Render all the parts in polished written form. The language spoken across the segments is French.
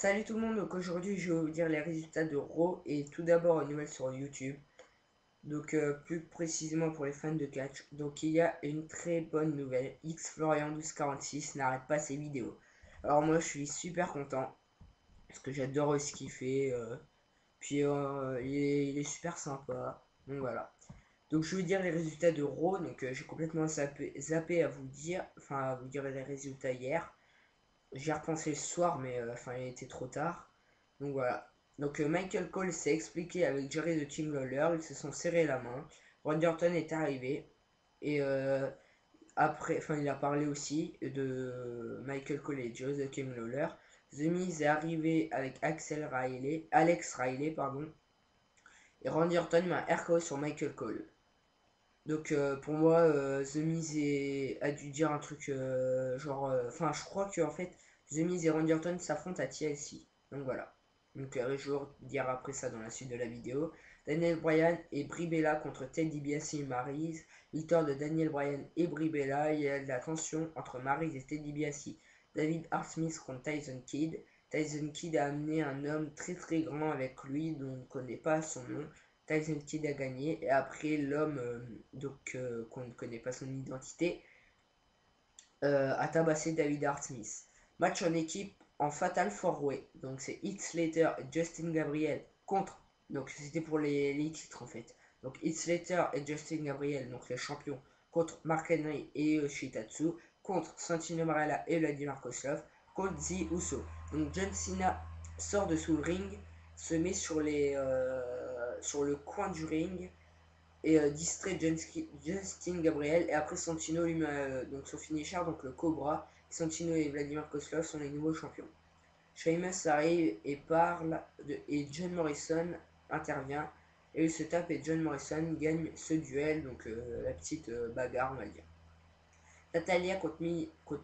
Salut tout le monde, donc aujourd'hui je vais vous dire les résultats de Raw et tout d'abord une nouvelle sur YouTube. Donc plus précisément pour les fans de catch. Donc il y a une très bonne nouvelle, X Florian 1246 n'arrête pas ses vidéos. Alors moi je suis super content parce que j'adore ce qu'il fait. Puis il est super sympa. Donc voilà. Donc je vais vous dire les résultats de Raw. Donc j'ai complètement zappé à vous dire, enfin à vous dire les résultats hier. J'y ai repensé le soir, mais enfin, il était trop tard. Donc voilà. Donc Michael Cole s'est expliqué avec Jerry de Team Lawler. Ils se sont serrés la main. Randy Orton est arrivé. Et après, enfin, il a parlé aussi de Michael Cole et Joe de Team Lawler. The Miz est arrivé avec Alex Riley, pardon. Et Randy Orton met un RKO sur Michael Cole. Donc pour moi, The Miz a dû dire un truc genre... Enfin, je crois que en fait, The Miz et Randy Orton s'affrontent à TLC. Donc voilà. Donc je vais vous dire après ça dans la suite de la vidéo. Daniel Bryan et Brie Bella contre Ted DiBiase et Maryse. Victoire de Daniel Bryan et Brie Bella. Il y a de la tension entre Maryse et Ted DiBiase. David Hart Smith contre Tyson Kidd. Tyson Kidd a amené un homme très très grand avec lui dont on ne connaît pas son nom. Tyson Kidd a gagné et après l'homme qu'on ne connaît pas son identité a tabassé David Hart Smith. Match en équipe en Fatal 4-Way. Donc c'est Heath Slater et Justin Gabriel contre. Donc c'était pour les titres en fait. Donc Heath Slater et Justin Gabriel, donc les champions, contre Mark Henry et Shitatsu, contre Santino Marella et Vladimir Kozlov, contre The Uso. Donc John Cena sort de sous le ring, se met sur le coin du ring et distrait Justin Gabriel. Et après Santino lui met donc son finisher, donc le Cobra. Santino et Vladimir Kozlov sont les nouveaux champions. Sheamus arrive et parle et John Morrison intervient et il se tape et John Morrison gagne ce duel, donc la petite bagarre on va dire. Natalia contre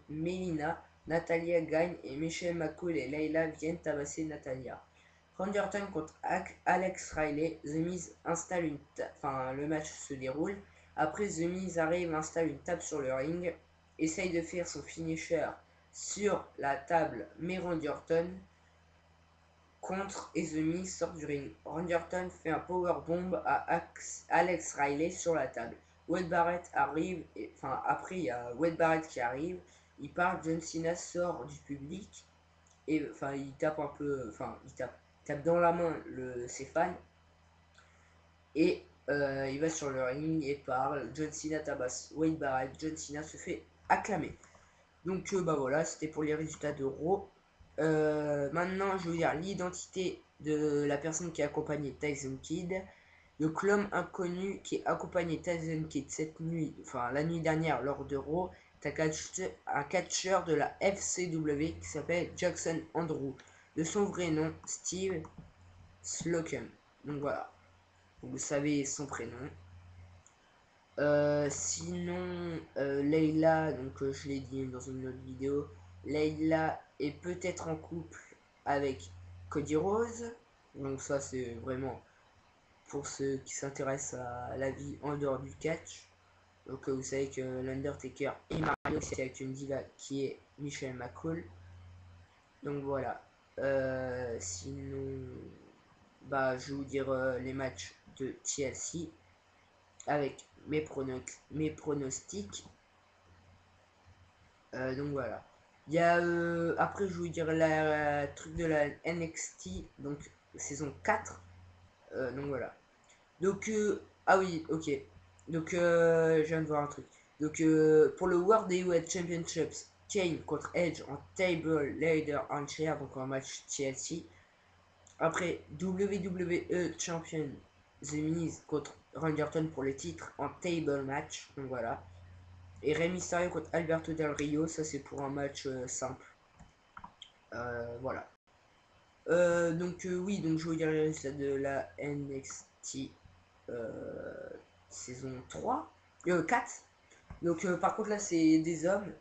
Melina, Natalia gagne et Michelle McCool et Layla viennent tabasser Natalia. Randy Orton contre Alex Riley, The Miz installe le match se déroule. Après The Miz arrive, installe une table sur le ring, essaye de faire son finisher sur la table, mais Randy Orton contre et The Miz sort du ring. Randy Orton fait un powerbomb à Alex Riley sur la table. Wade Barrett arrive, après il y a Wade Barrett qui arrive, il parle, John Cena sort du public et il tape un peu, il tape dans la main ses fans et il va sur le ring et parle, John Cena tabasse Wade Barrett, John Cena se fait acclamer. Donc bah voilà, c'était pour les résultats de Raw. Maintenant, je vais vous dire l'identité de la personne qui a accompagné Tyson Kidd. Le clone inconnu qui a accompagné Tyson Kidd cette nuit, la nuit dernière lors de Raw, est un catcheur de la FCW qui s'appelle Jackson Andrew. De son vrai nom, Steve Slocum. Donc voilà, vous savez son prénom. Sinon, Leila, donc je l'ai dit dans une autre vidéo, Leila est peut-être en couple avec Cody Rose. Donc ça c'est vraiment pour ceux qui s'intéressent à la vie en dehors du catch. Donc vous savez que l'Undertaker est marié aussi avec une diva qui est Michelle McCool. Donc voilà. Sinon, bah je vais vous dire les matchs de TLC avec mes pronostics. Donc voilà. Il y a après je vais vous dire la truc de la NXT, donc saison 4. Donc voilà. Donc ah oui, ok. Donc je viens de voir un truc. Donc pour le World Heavyweight Championships, Kane contre Edge en table, ladder, en chair, donc en match TLC. Après WWE Champion The Miz contre Randy Orton pour le titre en table match. Donc voilà. Et Rey Mysterio contre Alberto Del Rio, ça c'est pour un match simple. Voilà. Donc oui, donc je vais vous dire les résultats de la NXT saison 3, 4. Donc par contre là c'est des hommes.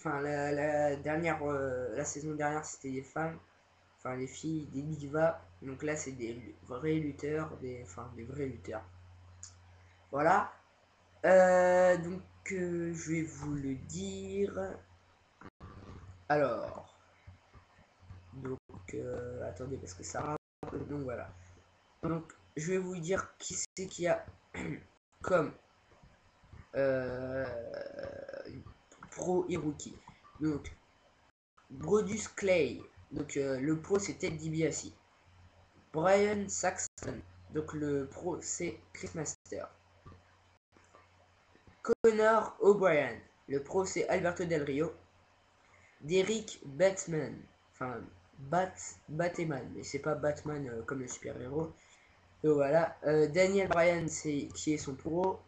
La dernière, la saison dernière c'était des femmes, les filles, des divas. Donc là c'est des vrais lutteurs, des vrais lutteurs. Voilà. Donc je vais vous le dire. Alors, donc attendez, parce que ça rampe. Donc voilà. Donc je vais vous dire qui c'est qu'il y a comme pro et rookie. Donc Brodus Clay, donc le pro c'est Ted DiBiase. Brian Saxton, donc le pro c'est Chris Master. Connor O'Brien, le pro c'est Alberto Del Rio. Derrick Batman, enfin Batman, mais c'est pas Batman comme le super-héros. Donc voilà. Daniel Bryan, c'est qui est son pro.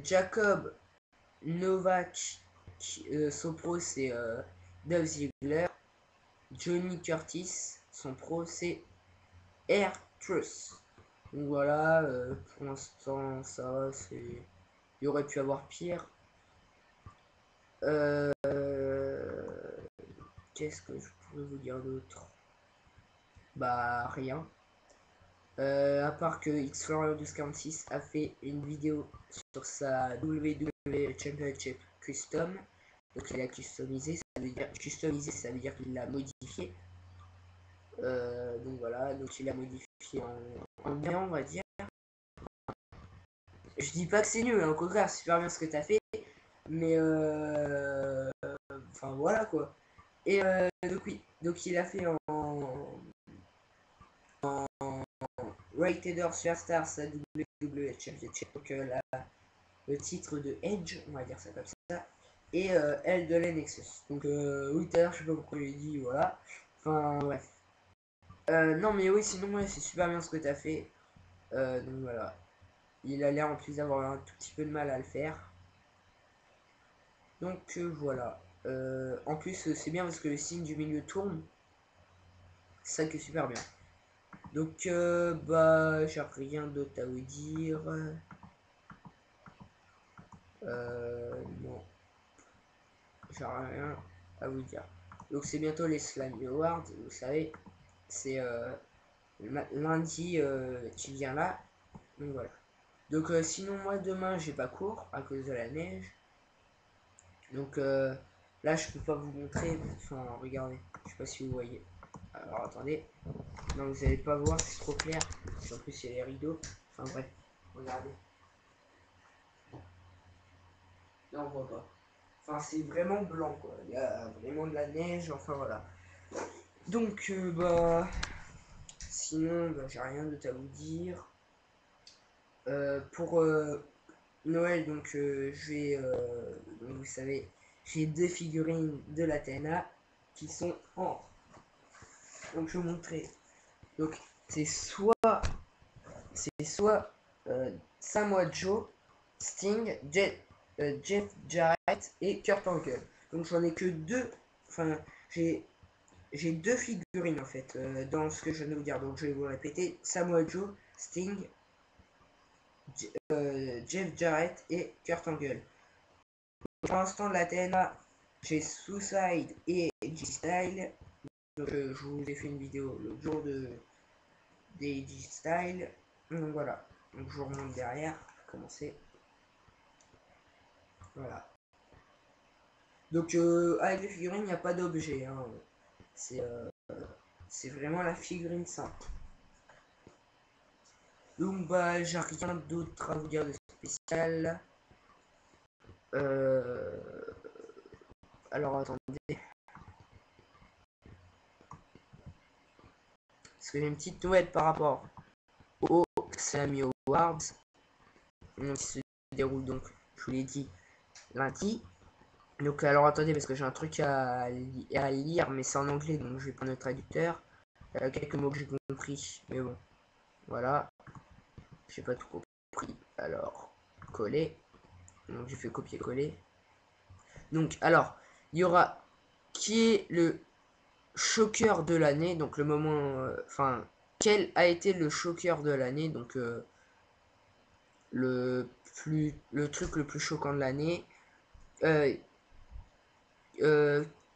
Jacob Novak, son pro c'est Dolph Ziggler. Johnny Curtis, son pro c'est R-Truth. Donc voilà, pour l'instant ça c'est. Il aurait pu avoir pire. Qu'est-ce que je pourrais vous dire d'autre? Bah rien. À part que Xflorian 1246 a fait une vidéo sur sa WWE Championship Custom. Donc il a customisé, ça veut dire qu'il l'a modifié. Donc voilà, donc il a modifié en bien, on va dire. Je dis pas que c'est nul, hein, au contraire, c'est super bien ce que t'as fait. Mais enfin voilà quoi. Et donc oui, donc il a fait en Rated Superstar sa WWE Championship, donc le titre de Edge, on va dire ça comme ça, et elle de l'Nexus. Donc oui, tout à l'heure, je sais pas pourquoi j'ai dit, voilà. Enfin bref. Non mais oui, sinon ouais, c'est super bien ce que t'as fait. Donc voilà. Il a l'air en plus d'avoir un tout petit peu de mal à le faire. Donc voilà. En plus, c'est bien parce que le signe du milieu tourne. C'est ça qui est super bien. Donc, bah, j'ai rien d'autre à vous dire. Non, j'ai rien à vous dire. Donc, c'est bientôt les Slammy Awards, vous savez. C'est lundi qui vient là. Donc, voilà. Donc, sinon, moi, demain, j'ai pas cours à cause de la neige. Donc, là, je peux pas vous montrer. Enfin, regardez. Je sais pas si vous voyez. Alors, attendez. Non, vous allez pas voir, c'est trop clair. En plus, il y a les rideaux. Enfin, bref. Regardez. Non, on voit pas. Enfin, c'est vraiment blanc, quoi. Il y a vraiment de la neige, enfin voilà. Donc, bah. Sinon, bah, j'ai rien d'autre à vous dire. Pour Noël, donc, je vais. Donc, vous savez, j'ai 2 figurines de la TNA qui sont en. Donc, je vais vous montrer. Donc, c'est soit. C'est soit Samoa Joe, Sting, Jeff Jarrett et Kurt Angle. Donc j'en ai que 2. Enfin, j'ai 2 figurines en fait dans ce que je viens de vous dire. Donc je vais vous répéter: Samoa Joe, Sting, Jeff Jarrett et Kurt Angle. Pour l'instant, la TNA, j'ai Suicide et G-Style. Donc je vous ai fait une vidéo le jour des G-Style. Donc voilà. Donc je vous remonte derrière. Commencer. Voilà. Donc avec les figurines, il n'y a pas d'objet. Hein. C'est vraiment la figurine simple. Donc bah j'ai rien d'autre à vous dire de spécial. Alors attendez. Parce que j'ai une petite nouvelle par rapport au Slammy Awards. Qui se déroule donc, je vous l'ai dit, lundi. Donc alors attendez parce que j'ai un truc à lire mais c'est en anglais donc je vais prendre le traducteur. Quelques mots que j'ai compris mais bon voilà, j'ai pas tout compris. Alors coller, donc j'ai fait copier-coller. Donc alors il y aura qui est le choqueur de l'année, donc le moment enfin quel a été le choqueur de l'année, donc le truc le plus choquant de l'année.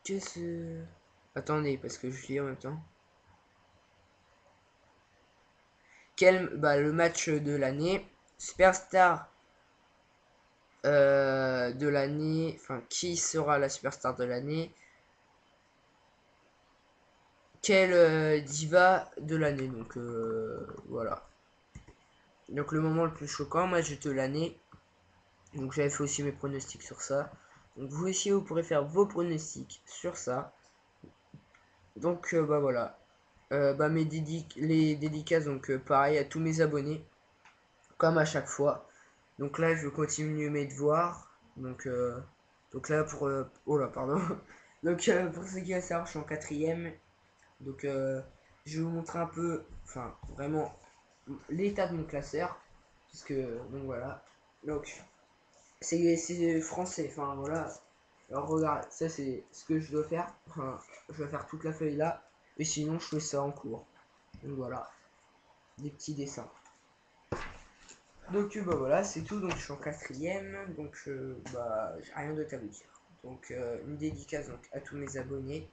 Qu'est-ce... Attendez, parce que je lis en même temps. Le match de l'année. Superstar de l'année. Enfin, qui sera la superstar de l'année? quelle diva de l'année. Donc voilà. Donc le moment le plus choquant, match de l'année. Donc j'avais fait aussi mes pronostics sur ça. Donc vous aussi vous pourrez faire vos pronostics sur ça. Donc bah voilà. Bah les dédicaces, donc pareil à tous mes abonnés. Comme à chaque fois. Donc là je continue mes devoirs. Donc là pour... oh là pardon. Donc pour ceux qui veulent savoir, je suis en quatrième. Donc je vais vous montrer un peu, enfin vraiment, l'état de mon classeur. Puisque, donc voilà. Donc c'est français, enfin voilà. Alors regarde, ça c'est ce que je dois faire. Enfin, je vais faire toute la feuille là. Et sinon je fais ça en cours. Donc voilà. Des petits dessins. Donc bah voilà, c'est tout. Donc je suis en quatrième. Donc bah j'ai rien d'autre à vous dire. Donc une dédicace donc, à tous mes abonnés.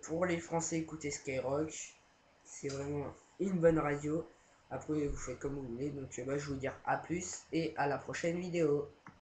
Pour les Français, écoutez Skyrock. C'est vraiment une bonne radio. Après, vous faites comme vous voulez. Donc, bah, je vous dis à plus et à la prochaine vidéo.